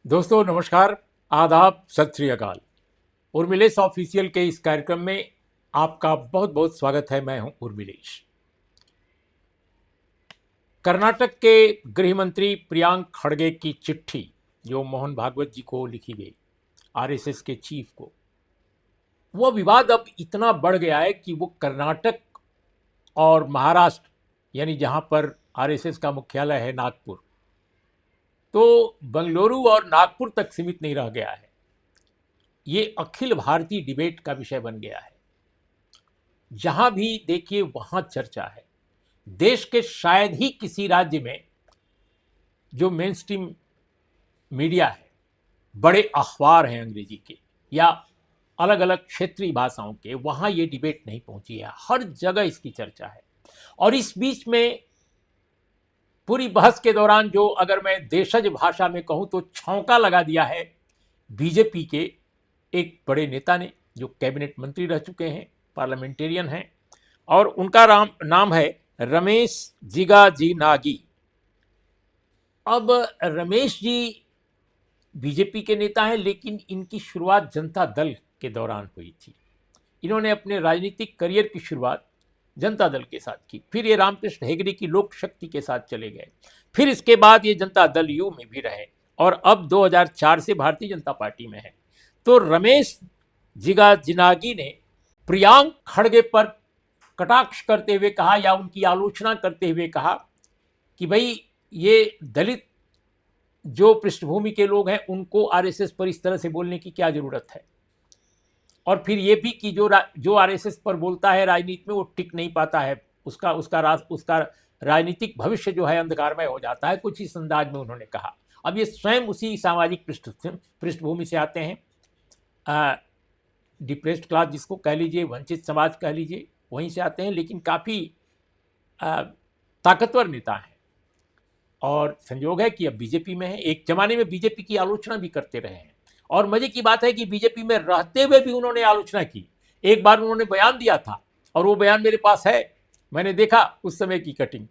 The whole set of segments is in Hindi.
दोस्तों नमस्कार, आदाब, सत श्री अकाल। उर्मिलेश ऑफिशियल के इस कार्यक्रम में आपका बहुत बहुत स्वागत है। मैं हूं उर्मिलेश। कर्नाटक के गृह मंत्री प्रियांक खड़गे की चिट्ठी जो मोहन भागवत जी को लिखी गई, आरएसएस के चीफ को, वो विवाद अब इतना बढ़ गया है कि वो कर्नाटक और महाराष्ट्र, यानी जहां पर आरएसएस का मुख्यालय है नागपुर, तो बंगलुरु और नागपुर तक सीमित नहीं रह गया है। ये अखिल भारतीय डिबेट का विषय बन गया है। जहां भी देखिए वहां चर्चा है। देश के शायद ही किसी राज्य में जो मेन स्ट्रीम मीडिया है, बड़े अखबार हैं अंग्रेजी के या अलग अलग क्षेत्रीय भाषाओं के, वहां ये डिबेट नहीं पहुंची है। हर जगह इसकी चर्चा है। और इस बीच में पूरी बहस के दौरान जो, अगर मैं देशज भाषा में कहूं तो, छौंका लगा दिया है बीजेपी के एक बड़े नेता ने, जो कैबिनेट मंत्री रह चुके हैं, पार्लियामेंटेरियन हैं, और उनका नाम है रमेश जिगाजिनागी। अब रमेश जी बीजेपी के नेता हैं, लेकिन इनकी शुरुआत जनता दल के दौरान हुई थी। इन्होंने अपने राजनीतिक करियर की शुरुआत जनता दल के साथ की, फिर ये रामकृष्ण हेगड़े की लोक शक्ति के साथ चले गए, फिर इसके बाद ये जनता दल यू में भी रहे, और अब 2004 से भारतीय जनता पार्टी में है। तो रमेश जिगाजिनागी ने प्रियांक खड़गे पर कटाक्ष करते हुए कहा, या उनकी आलोचना करते हुए कहा कि भाई ये दलित जो पृष्ठभूमि के लोग हैं उनको आरएसएस पर इस तरह से बोलने की क्या जरूरत है। और फिर ये भी कि जो आरएसएस पर बोलता है राजनीति में, वो टिक नहीं पाता है, उसका राजनीतिक भविष्य जो है अंधकारमय हो जाता है, कुछ इस अंदाज में उन्होंने कहा। अब ये स्वयं उसी सामाजिक पृष्ठभूमि से आते हैं, डिप्रेस्ड क्लास जिसको कह लीजिए, वंचित समाज कह लीजिए, वहीं से आते हैं, लेकिन काफ़ी ताकतवर नेता हैं। और संयोग है कि अब बीजेपी में है। एक जमाने में बीजेपी की आलोचना भी करते रहे हैं, और मजे की बात है कि बीजेपी में रहते हुए भी उन्होंने आलोचना की। एक बार उन्होंने बयान दिया था, और वो बयान मेरे पास है, मैंने देखा उस समय की कटिंग,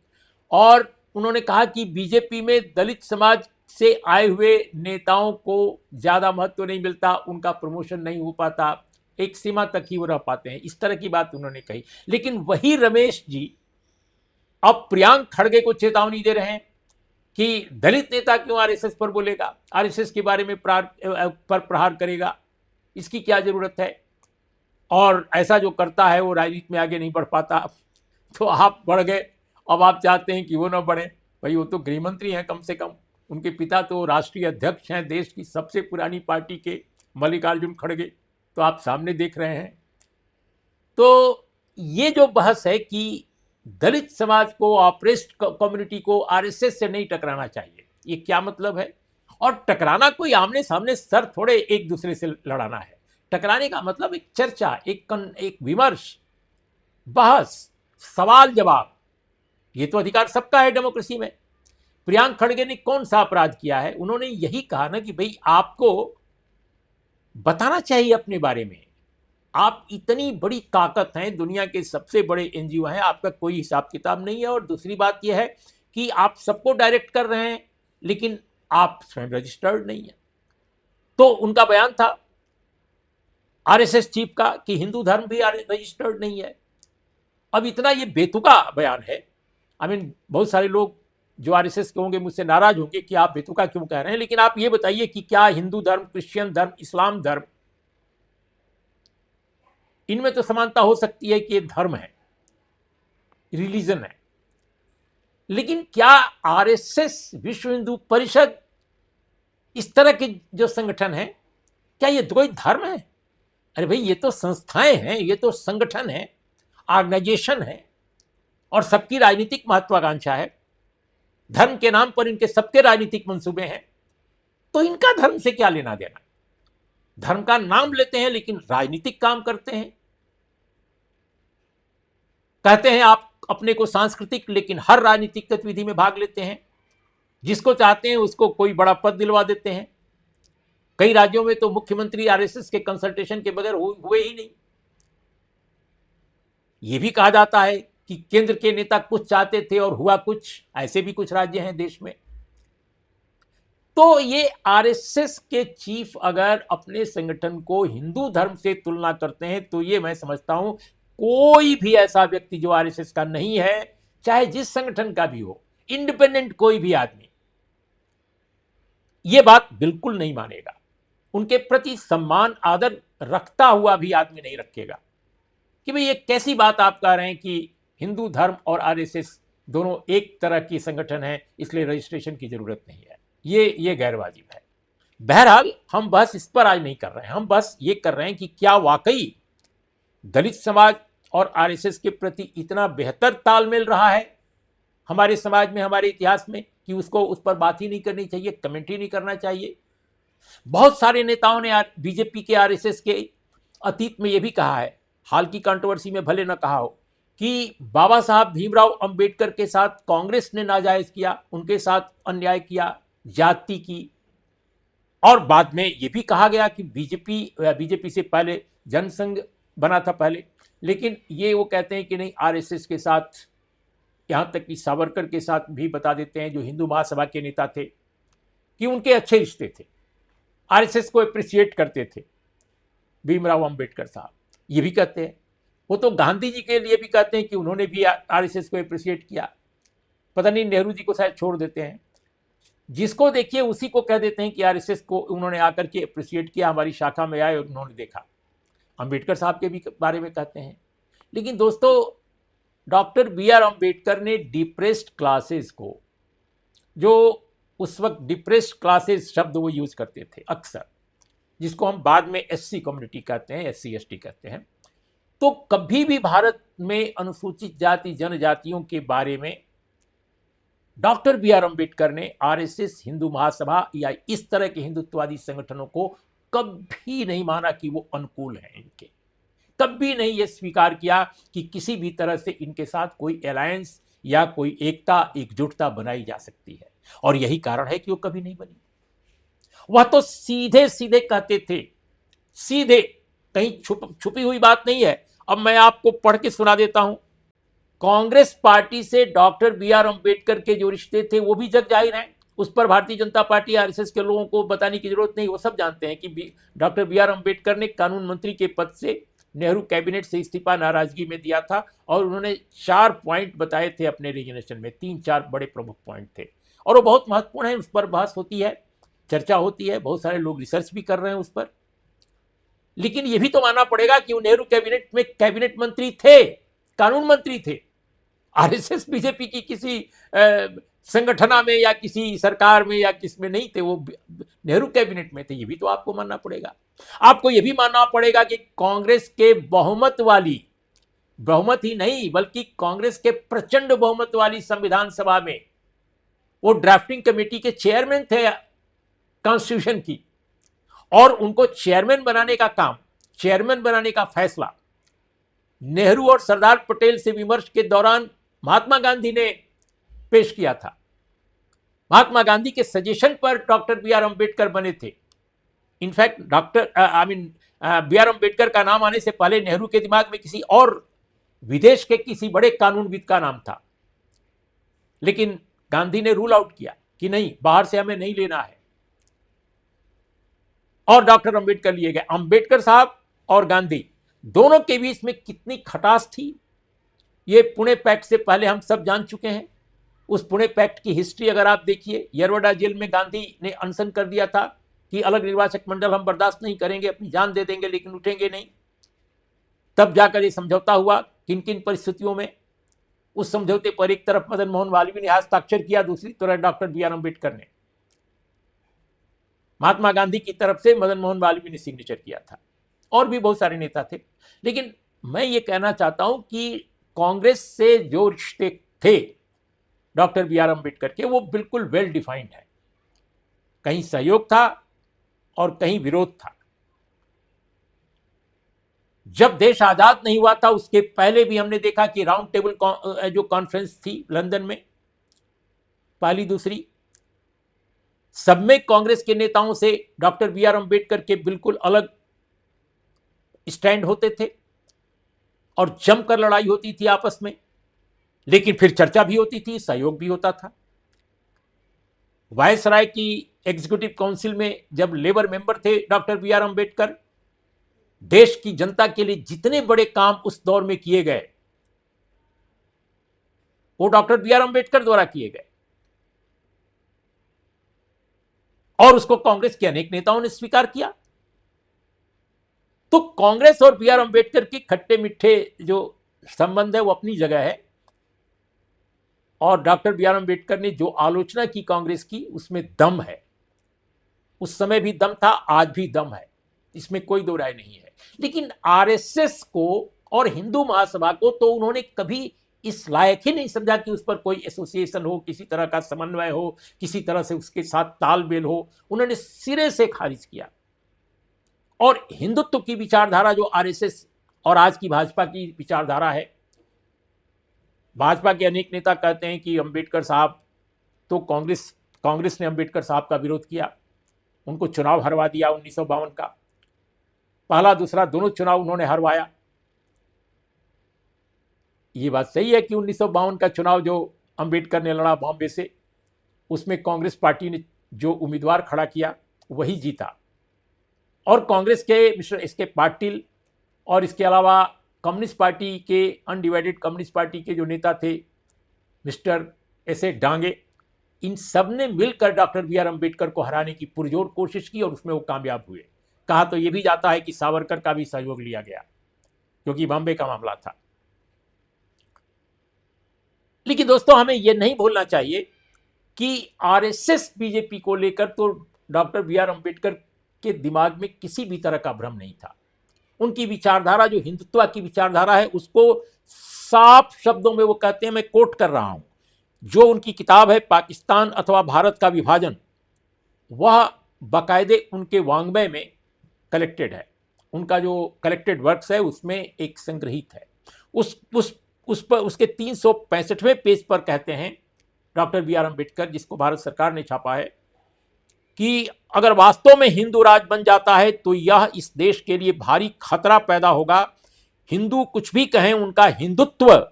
और उन्होंने कहा कि बीजेपी में दलित समाज से आए हुए नेताओं को ज़्यादा महत्व नहीं मिलता, उनका प्रमोशन नहीं हो पाता, एक सीमा तक ही वो रह पाते हैं, इस तरह की बात उन्होंने कही। लेकिन वही रमेश जी अब प्रियांक खड़गे को चेतावनी दे रहे हैं कि दलित नेता क्यों आरएसएस पर बोलेगा, आरएसएस के बारे में पर प्रहार करेगा, इसकी क्या जरूरत है, और ऐसा जो करता है वो राजनीति में आगे नहीं बढ़ पाता। तो आप बढ़ गए, अब आप चाहते हैं कि वो ना बढ़े। भाई वो तो गृह मंत्री हैं कम से कम, उनके पिता तो राष्ट्रीय अध्यक्ष हैं देश की सबसे पुरानी पार्टी के, मल्लिकार्जुन खड़गे, तो आप सामने देख रहे हैं। तो ये जो बहस है कि दलित समाज को, ऑप्रेस्ड कम्युनिटी को आरएसएस से नहीं टकराना चाहिए, ये क्या मतलब है? और टकराना कोई आमने सामने सर थोड़े एक दूसरे से लड़ाना है। टकराने का मतलब एक चर्चा, एक विमर्श, बहस, सवाल जवाब, ये तो अधिकार सबका है डेमोक्रेसी में। प्रियांक खड़गे ने कौन सा अपराध किया है? उन्होंने यही कहा ना कि भाई आपको बताना चाहिए अपने बारे में, आप इतनी बड़ी ताकत हैं, दुनिया के सबसे बड़े एनजीओ हैं, आपका कोई हिसाब किताब नहीं है। और दूसरी बात यह है कि आप सबको डायरेक्ट कर रहे हैं, लेकिन आप स्वयं रजिस्टर्ड नहीं है। तो उनका बयान था आरएसएस चीफ का कि हिंदू धर्म भी रजिस्टर्ड नहीं है। अब इतना ये बेतुका बयान है। बहुत सारे लोग जो आरएसएस के होंगे मुझसे नाराज होंगे कि आप बेतुका क्यों कह रहे हैं, लेकिन आप ये बताइए कि क्या हिंदू धर्म, क्रिश्चियन धर्म, इस्लाम धर्म, इनमें तो समानता हो सकती है कि ये धर्म है, रिलीजन है, लेकिन क्या आरएसएस, विश्व हिंदू परिषद, इस तरह के जो संगठन है, क्या ये कोई धर्म है? अरे भाई ये तो संस्थाएं हैं, ये तो संगठन है, ऑर्गेनाइजेशन है, और सबकी राजनीतिक महत्वाकांक्षा है। धर्म के नाम पर इनके सबके राजनीतिक मंसूबे हैं, तो इनका धर्म से क्या लेना देना? धर्म का नाम लेते हैं लेकिन राजनीतिक काम करते हैं। कहते हैं आप अपने को सांस्कृतिक, लेकिन हर राजनीतिक गतिविधि में भाग लेते हैं। जिसको चाहते हैं उसको कोई बड़ा पद दिलवा देते हैं। कई राज्यों में तो मुख्यमंत्री आरएसएस के कंसल्टेशन के बगैर हुए ही नहीं। ये भी कहा जाता है कि केंद्र के नेता कुछ चाहते थे और हुआ कुछ, ऐसे भी कुछ राज्य हैं देश में। तो ये आरएसएस के चीफ अगर अपने संगठन को हिंदू धर्म से तुलना करते हैं तो ये मैं समझता हूं कोई भी ऐसा व्यक्ति जो आरएसएस का नहीं है, चाहे जिस संगठन का भी हो, इंडिपेंडेंट कोई भी आदमी ये बात बिल्कुल नहीं मानेगा। उनके प्रति सम्मान आदर रखता हुआ भी आदमी नहीं रखेगा कि भाई ये कैसी बात आप कह रहे हैं कि हिंदू धर्म और आरएसएस दोनों एक तरह की संगठन है, इसलिए रजिस्ट्रेशन की जरूरत नहीं है। ये गैरवाजिब है। बहरहाल हम बस इस पर आज नहीं कर रहे हैं, हम बस ये कर रहे हैं कि क्या वाकई दलित समाज और आरएसएस के प्रति इतना बेहतर तालमेल रहा है हमारे समाज में, हमारे इतिहास में, कि उसको उस पर बात ही नहीं करनी चाहिए, कमेंट ही नहीं करना चाहिए। बहुत सारे नेताओं ने बीजेपी के, आरएसएस के अतीत में यह भी कहा है, हाल की कंट्रोवर्सी में भले न कहा हो, कि बाबा साहब भीमराव अंबेडकर के साथ कांग्रेस ने नाजायज किया, उनके साथ अन्याय किया, जाति की। और बाद में यह भी कहा गया कि बीजेपी से पहले जनसंघ बना था पहले, लेकिन ये वो कहते हैं कि नहीं, आरएसएस के साथ, यहाँ तक कि सावरकर के साथ भी बता देते हैं जो हिंदू महासभा के नेता थे, कि उनके अच्छे रिश्ते थे, आरएसएस को अप्रिशिएट करते थे भीमराव अंबेडकर साहब। ये भी कहते हैं, वो तो गांधी जी के लिए भी कहते हैं कि उन्होंने भी आरएसएस को अप्रिशिएट किया। पता नहीं नेहरू जी को शायद छोड़ देते हैं, जिसको देखिए उसी को कह देते हैं कि आरएसएस को उन्होंने आकर के अप्रिशिएट किया, हमारी शाखा में आए और उन्होंने देखा। अंबेडकर साहब के भी बारे में कहते हैं। लेकिन दोस्तों, डॉक्टर बी आर अंबेडकर ने डिप्रेस्ड क्लासेस को, जो उस वक्त डिप्रेस्ड क्लासेस शब्द वो यूज करते थे अक्सर, जिसको हम बाद में एससी कम्युनिटी कहते हैं, एससी एसटी कहते हैं, तो कभी भी भारत में अनुसूचित जाति जनजातियों के बारे में डॉक्टर बी आर अंबेडकर ने आरएसएस, हिंदू महासभा या इस तरह के हिंदुत्ववादी संगठनों को कभी नहीं माना कि वो अनुकूल हैं इनके। कभी नहीं ये स्वीकार किया कि किसी भी तरह से इनके साथ कोई अलायंस या कोई एकता, एकजुटता बनाई जा सकती है। और यही कारण है कि वो कभी नहीं बनी। वह तो सीधे सीधे कहते थे, सीधे, कहीं छुपी हुई बात नहीं है। अब मैं आपको पढ़ के सुना देता हूं। कांग्रेस पार्टी से डॉक्टर बी आर अंबेडकर के जो रिश्ते थे वो भी जग जाहिर हैं। उस पर भारतीय जनता पार्टी, आरएसएस के लोगों को बताने की जरूरत नहीं, वो सब जानते हैं कि डॉक्टर बी आर अंबेडकर ने कानून मंत्री के पद से नेहरू कैबिनेट से इस्तीफा नाराजगी में दिया था, और उन्होंने 4 पॉइंट बताए थे अपने रेजिग्नेशन में। 3-4 बड़े प्रमुख पॉइंट थे, और वो बहुत महत्वपूर्ण है। उस पर बहस होती है, चर्चा होती है, बहुत सारे लोग रिसर्च भी कर रहे हैं उस पर। लेकिन यह भी तो मानना पड़ेगा कि वो नेहरू कैबिनेट में कैबिनेट मंत्री थे, कानून मंत्री थे। आरएसएस बीजेपी की किसी संगठना में या किसी सरकार में या किस में नहीं थे, वो नेहरू कैबिनेट में थे। ये भी तो आपको मानना पड़ेगा। आपको यह भी मानना पड़ेगा कि कांग्रेस के बहुमत ही नहीं बल्कि कांग्रेस के प्रचंड बहुमत वाली संविधान सभा में वो ड्राफ्टिंग कमेटी के चेयरमैन थे कॉन्स्टिट्यूशन की, और उनको चेयरमैन बनाने का काम, चेयरमैन बनाने का फैसला नेहरू और सरदार पटेल से विमर्श के दौरान महात्मा गांधी ने पेश किया था। महात्मा गांधी के सजेशन पर डॉक्टर बी आर अंबेडकर बने थे। इनफैक्ट बी आर अंबेडकर का नाम आने से पहले नेहरू के दिमाग में किसी और विदेश के किसी बड़े कानूनविद का नाम था, लेकिन गांधी ने रूल आउट किया कि नहीं, बाहर से हमें नहीं लेना है, और डॉक्टर अंबेडकर लिए गए। अंबेडकर साहब और गांधी दोनों के बीच में कितनी खटास थी, ये पुणे पैक्ट से पहले हम सब जान चुके हैं। उस पुणे पैक्ट की हिस्ट्री अगर आप देखिए, यरवडा जेल में गांधी ने अनशन कर दिया था कि अलग निर्वाचक मंडल हम बर्दाश्त नहीं करेंगे, अपनी जान दे देंगे लेकिन उठेंगे नहीं। तब जाकर ये समझौता हुआ, किन किन परिस्थितियों में। उस समझौते पर एक तरफ मदन मोहन मालवीय ने हस्ताक्षर किया, दूसरी तरफ डॉक्टर बी आर अंबेडकर ने। महात्मा गांधी की तरफ से मदन मोहन मालवीय ने सिग्नेचर किया था, और भी बहुत सारे नेता थे। लेकिन मैं ये कहना चाहता हूं कि कांग्रेस से जो रिश्ते थे डॉक्टर बी आर अंबेडकर के, वो बिल्कुल वेल डिफाइंड है। कहीं सहयोग था और कहीं विरोध था। जब देश आजाद नहीं हुआ था उसके पहले भी हमने देखा कि राउंड टेबल जो कॉन्फ्रेंस थी लंदन में, पहली दूसरी, सब में कांग्रेस के नेताओं से डॉक्टर बी आर अंबेडकर के बिल्कुल अलग स्टैंड होते थे, और जमकर लड़ाई होती थी आपस में। लेकिन फिर चर्चा भी होती थी, सहयोग भी होता था। वायसराय की एग्जीक्यूटिव काउंसिल में जब लेबर मेंबर थे डॉक्टर बी आर अम्बेडकर, देश की जनता के लिए जितने बड़े काम उस दौर में किए गए वो डॉक्टर बी आर अम्बेडकर द्वारा किए गए, और उसको कांग्रेस के अनेक नेताओं ने स्वीकार किया। तो कांग्रेस और बी आर अम्बेडकर के खट्टे मीठे जो संबंध है वो अपनी जगह है, और डॉक्टर बी आर अम्बेडकर ने जो आलोचना की कांग्रेस की उसमें दम है। उस समय भी दम था, आज भी दम है, इसमें कोई दो राय नहीं है। लेकिन आरएसएस को और हिंदू महासभा को तो उन्होंने कभी इस लायक ही नहीं समझा कि उस पर कोई एसोसिएशन हो, किसी तरह का समन्वय हो, किसी तरह से उसके साथ तालमेल हो। उन्होंने सिरे से खारिज किया। और हिंदुत्व की विचारधारा जो आरएसएस और आज की भाजपा की विचारधारा है, भाजपा के अनेक नेता कहते हैं कि अम्बेडकर साहब तो कांग्रेस ने अम्बेडकर साहब का विरोध किया, उनको चुनाव हरवा दिया 1952 का, पहला दूसरा दोनों चुनाव उन्होंने हरवाया। ये बात सही है कि 1952 का चुनाव जो अम्बेडकर ने लड़ा बॉम्बे से, उसमें कांग्रेस पार्टी ने जो उम्मीदवार खड़ा किया वही जीता। और कांग्रेस के मिस्टर एस के पाटिल और इसके अलावा कम्युनिस्ट पार्टी के, अनडिवाइडेड कम्युनिस्ट पार्टी के जो नेता थे मिस्टर एस ए डांगे, इन सब ने मिलकर डॉक्टर बी आर अम्बेडकर को हराने की पुरजोर कोशिश की और उसमें वो कामयाब हुए। कहा तो ये भी जाता है कि सावरकर का भी सहयोग लिया गया क्योंकि बॉम्बे का मामला था। लेकिन दोस्तों हमें यह नहीं भूलना चाहिए कि आरएसएस बीजेपी को लेकर तो डॉक्टर बी आर अम्बेडकर के दिमाग में किसी भी तरह का भ्रम नहीं था। उनकी विचारधारा जो हिंदुत्व की विचारधारा है उसको साफ शब्दों में वो कहते हैं, मैं कोट कर रहा हूं, जो उनकी किताब है पाकिस्तान अथवा भारत का विभाजन, वह बाकायदे उनके वांग्मय में कलेक्टेड है। उनका जो कलेक्टेड वर्क्स है उसमें एक संग्रहित है। उस पर उसके 365वें पेज पर कहते हैं डॉक्टर बी आर अम्बेडकर, जिसको भारत सरकार ने छापा है, कि अगर वास्तव में हिंदू राज बन जाता है तो यह इस देश के लिए भारी खतरा पैदा होगा। हिंदू कुछ भी कहें, उनका हिंदुत्व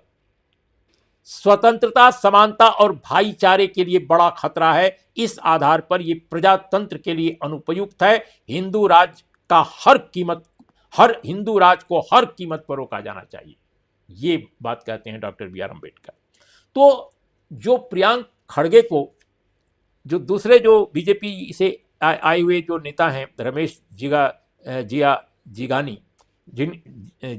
स्वतंत्रता, समानता और भाईचारे के लिए बड़ा खतरा है। इस आधार पर यह प्रजातंत्र के लिए अनुपयुक्त है। हिंदू राज को हर कीमत पर रोका जाना चाहिए। ये बात कहते हैं डॉक्टर बी आर अम्बेडकर। तो जो प्रियांक खड़गे को, जो दूसरे जो बीजेपी से आए हुए जो नेता हैं रमेश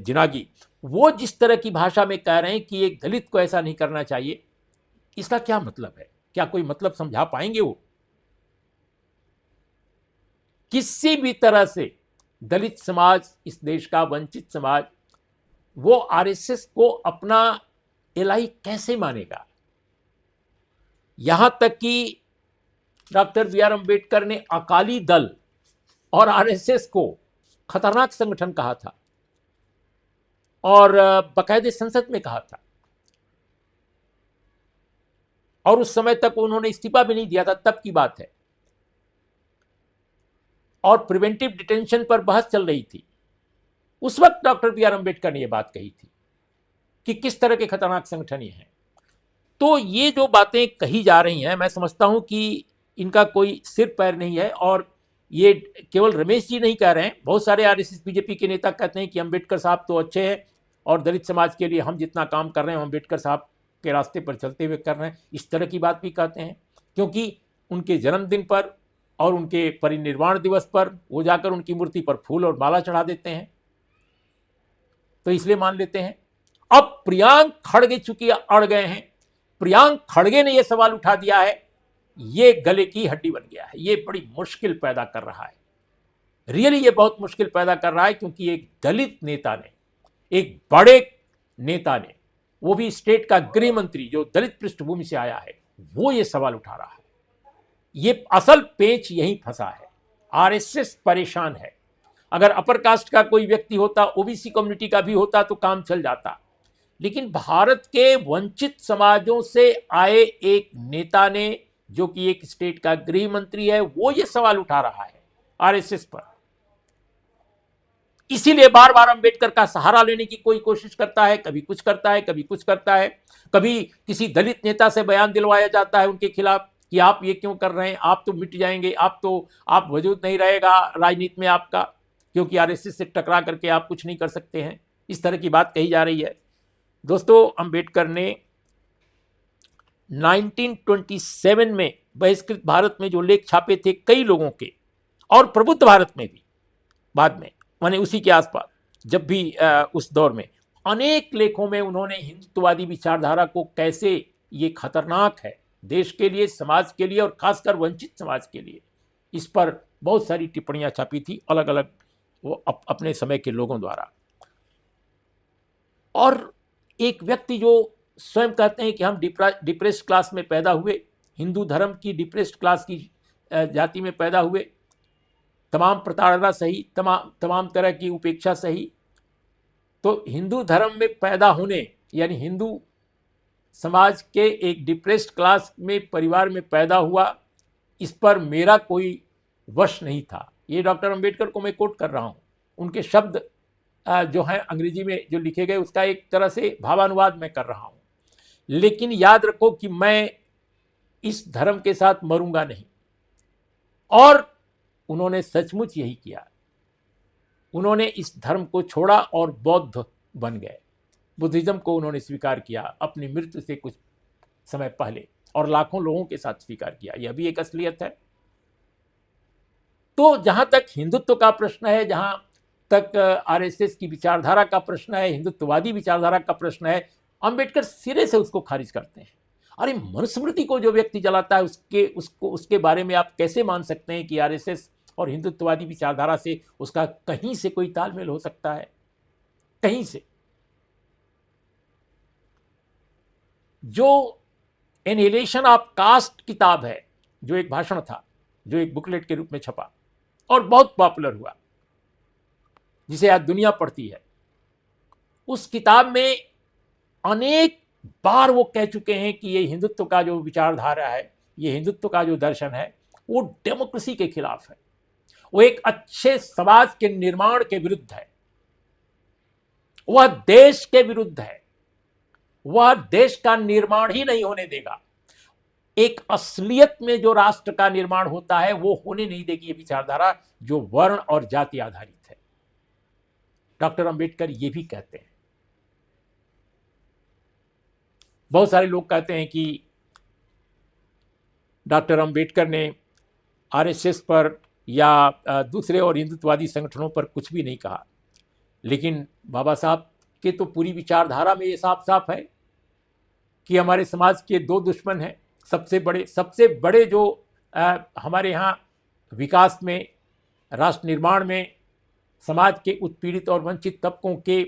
जिनागी, वो जिस तरह की भाषा में कह रहे हैं कि एक दलित को ऐसा नहीं करना चाहिए, इसका क्या मतलब है? क्या कोई मतलब समझा पाएंगे वो? किसी भी तरह से दलित समाज, इस देश का वंचित समाज, वो आरएसएस को अपना एलाई कैसे मानेगा? यहां तक कि डॉक्टर बी आर अम्बेडकर ने अकाली दल और आरएसएस को खतरनाक संगठन कहा था और बाकायदे संसद में कहा था, और उस समय तक उन्होंने इस्तीफा भी नहीं दिया था, तब की बात है। और प्रिवेंटिव डिटेंशन पर बहस चल रही थी। उस वक्त डॉक्टर बी आर अम्बेडकर ने यह बात कही थी कि किस तरह के खतरनाक संगठन ये हैं। तो ये जो बातें कही जा रही हैं, मैं समझता हूं कि इनका कोई सिर पैर नहीं है, और ये केवल रमेश जी नहीं कह रहे हैं, बहुत सारे आरएसएस बीजेपी के नेता कहते हैं कि अम्बेडकर साहब तो अच्छे हैं और दलित समाज के लिए हम जितना काम कर रहे हैं अम्बेडकर साहब के रास्ते पर चलते हुए कर रहे हैं। इस तरह की बात भी कहते हैं, क्योंकि उनके जन्मदिन पर और उनके परिनिर्वाण दिवस पर वो जाकर उनकी मूर्ति पर फूल और माला चढ़ा देते हैं, तो इसलिए मान लेते हैं। अब प्रियांक खड़गे चूंकि अड़ गए हैं, प्रियांक खड़गे ने यह सवाल उठा दिया है, ये गले की हड्डी बन गया है। ये बड़ी मुश्किल पैदा कर रहा है, रियली ये बहुत मुश्किल पैदा कर रहा है, क्योंकि एक दलित नेता ने, एक बड़े नेता ने, वो भी स्टेट का गृह मंत्री जो दलित पृष्ठभूमि से आया है, वो ये सवाल उठा रहा है। ये असल पेच यहीं फंसा है। आरएसएस परेशान है। अगर अपर कास्ट का कोई व्यक्ति होता, ओबीसी कम्युनिटी का भी होता, तो काम चल जाता। लेकिन भारत के वंचित समाजों से आए एक नेता ने, जो कि एक स्टेट का गृह मंत्री है, वो ये सवाल उठा रहा है आरएसएस पर। इसीलिए बार बार अंबेडकर का सहारा लेने की कोई कोशिश करता है, कभी कुछ करता है, कभी कुछ करता है। कभी किसी दलित नेता से बयान दिलवाया जाता है उनके खिलाफ कि आप ये क्यों कर रहे हैं, आप तो मिट जाएंगे, आप वजूद नहीं रहेगा राजनीति में आपका, क्योंकि आरएसएस से टकरा करके आप कुछ नहीं कर सकते हैं। इस तरह की बात कही जा रही है। दोस्तों, अम्बेडकर ने 1927 में बहिष्कृत भारत में जो लेख छापे थे कई लोगों के, और प्रबुद्ध भारत में भी बाद में, माने उसी के आसपास, जब भी उस दौर में अनेक लेखों में उन्होंने हिंदुत्ववादी विचारधारा को कैसे ये खतरनाक है देश के लिए, समाज के लिए, और खासकर वंचित समाज के लिए, इस पर बहुत सारी टिप्पणियां छापी थी अलग अलग वो अपने समय के लोगों द्वारा। और एक व्यक्ति जो स्वयं कहते हैं कि हम डिप्रेस्ड क्लास में पैदा हुए, हिंदू धर्म की डिप्रेस्ड क्लास की जाति में पैदा हुए, तमाम प्रताड़ना सही, तमाम तरह की उपेक्षा सही, तो हिंदू धर्म में पैदा होने यानी हिंदू समाज के एक डिप्रेस्ड क्लास में परिवार में पैदा हुआ, इस पर मेरा कोई वश नहीं था। ये डॉक्टर अंबेडकर को मैं कोट कर रहा हूँ, उनके शब्द जो हैं अंग्रेजी में जो लिखे गए उसका एक तरह से भावानुवाद मैं कर रहा हूँ। लेकिन याद रखो कि मैं इस धर्म के साथ मरूंगा नहीं। और उन्होंने सचमुच यही किया, उन्होंने इस धर्म को छोड़ा और बौद्ध बन गए। बुद्धिज्म को उन्होंने स्वीकार किया अपनी मृत्यु से कुछ समय पहले, और लाखों लोगों के साथ स्वीकार किया। यह भी एक असलियत है। तो जहां तक हिंदुत्व का प्रश्न है, जहां तक आरएसएस की विचारधारा का प्रश्न है, हिंदुत्ववादी विचारधारा का प्रश्न है, अंबेडकर सिरे से उसको खारिज करते हैं। अरे, मनुस्मृति को जो व्यक्ति जलाता है उसके बारे में आप कैसे मान सकते हैं कि आरएसएस और हिंदुत्ववादी विचारधारा से उसका कहीं से कोई तालमेल हो सकता है? कहीं से। जो एनिहिलेशन ऑफ कास्ट किताब है, जो एक भाषण था, जो एक बुकलेट के रूप में छपा और बहुत पॉपुलर हुआ, जिसे आज दुनिया पढ़ती है, उस किताब में अनेक बार वो कह चुके हैं कि ये हिंदुत्व का जो विचारधारा है, ये हिंदुत्व का जो दर्शन है, वो डेमोक्रेसी के खिलाफ है, वो एक अच्छे समाज के निर्माण के विरुद्ध है, वह देश के विरुद्ध है, वह देश का निर्माण ही नहीं होने देगा। एक असलियत में जो राष्ट्र का निर्माण होता है वो होने नहीं देगी ये विचारधारा, जो वर्ण और जाति आधारित है। डॉक्टर अंबेडकर ये भी कहते हैं। बहुत सारे लोग कहते हैं कि डॉक्टर अंबेडकर ने आरएसएस पर या दूसरे और हिंदुत्ववादी संगठनों पर कुछ भी नहीं कहा, लेकिन बाबा साहब के तो पूरी विचारधारा में ये साफ साफ है कि हमारे समाज के दो दुश्मन हैं। सबसे बड़े जो हमारे यहाँ विकास में, राष्ट्र निर्माण में, समाज के उत्पीड़ित और वंचित तबकों के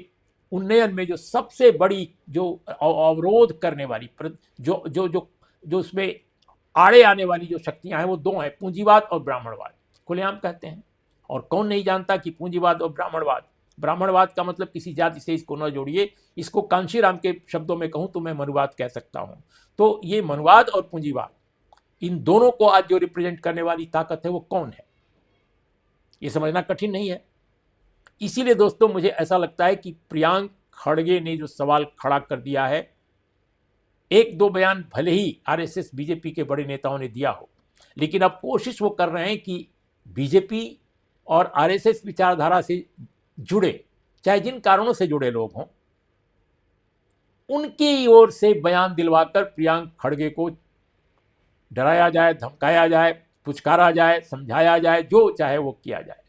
उन्नयन में जो सबसे बड़ी जो अवरोध करने वाली, जो जो जो जो उसमें आड़े आने वाली जो शक्तियां हैं, वो दो हैं, पूंजीवाद और ब्राह्मणवाद। खुलेआम कहते हैं। और कौन नहीं जानता कि पूंजीवाद और ब्राह्मणवाद का मतलब किसी जाति से इसको न जोड़िए, इसको कांशीराम के शब्दों में कहूं तो मैं मनुवाद कह सकता हूं। तो ये मनुवाद और पूंजीवाद, इन दोनों को आज जो रिप्रेजेंट करने वाली ताकत है वो कौन है, ये समझना कठिन नहीं है। इसीलिए दोस्तों, मुझे ऐसा लगता है कि प्रियांक खड़गे ने जो सवाल खड़ा कर दिया है, एक दो बयान भले ही आरएसएस बीजेपी के बड़े नेताओं ने दिया हो, लेकिन अब कोशिश वो कर रहे हैं कि बीजेपी और आरएसएस विचारधारा से जुड़े, चाहे जिन कारणों से जुड़े लोग हों, उनकी ओर से बयान दिलवाकर प्रियांक खड़गे को डराया जाए, धमकाया जाए, पुचकारा जाए, समझाया जाए, जो चाहे वो किया जाए।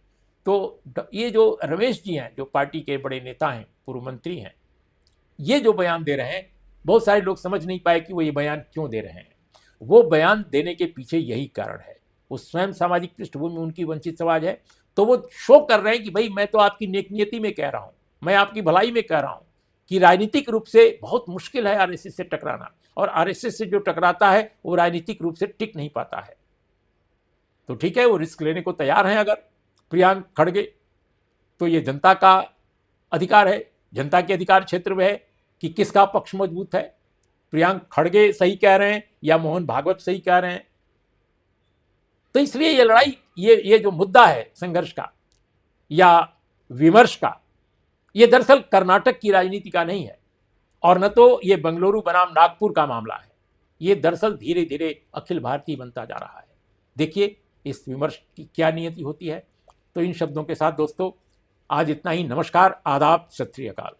तो ये जो रमेश जी हैं, जो पार्टी के बड़े नेता हैं, पूर्व मंत्री हैं, ये जो बयान दे रहे हैं, बहुत सारे लोग समझ नहीं पाए कि वो ये बयान क्यों दे रहे हैं। वो बयान देने के पीछे यही कारण है, वो स्वयं सामाजिक पृष्ठभूमि उनकी वंचित समाज है, तो वो शो कर रहे हैं कि भाई मैं तो आपकी नेकनियति में कह रहा हूँ, मैं आपकी भलाई में कह रहा हूँ कि राजनीतिक रूप से बहुत मुश्किल है आरएसएस से टकराना, और आरएसएस से जो टकराता है वो राजनीतिक रूप से टिक नहीं पाता है। तो ठीक है, वो रिस्क लेने को तैयार हैं अगर प्रियांक खड़गे, तो ये जनता का अधिकार है, जनता के अधिकार क्षेत्र में है कि किसका पक्ष मजबूत है, प्रियांक खड़गे सही कह रहे हैं या मोहन भागवत सही कह रहे हैं। तो इसलिए ये लड़ाई, ये जो मुद्दा है संघर्ष का या विमर्श का, ये दरअसल कर्नाटक की राजनीति का नहीं है, और न तो ये बंगलुरु बनाम नागपुर का मामला है। ये दरअसल धीरे धीरे अखिल भारतीय बनता जा रहा है। देखिए इस विमर्श की क्या नियति होती है। तो इन शब्दों के साथ दोस्तों आज इतना ही। नमस्कार, आदाब, सत श्री अकाल।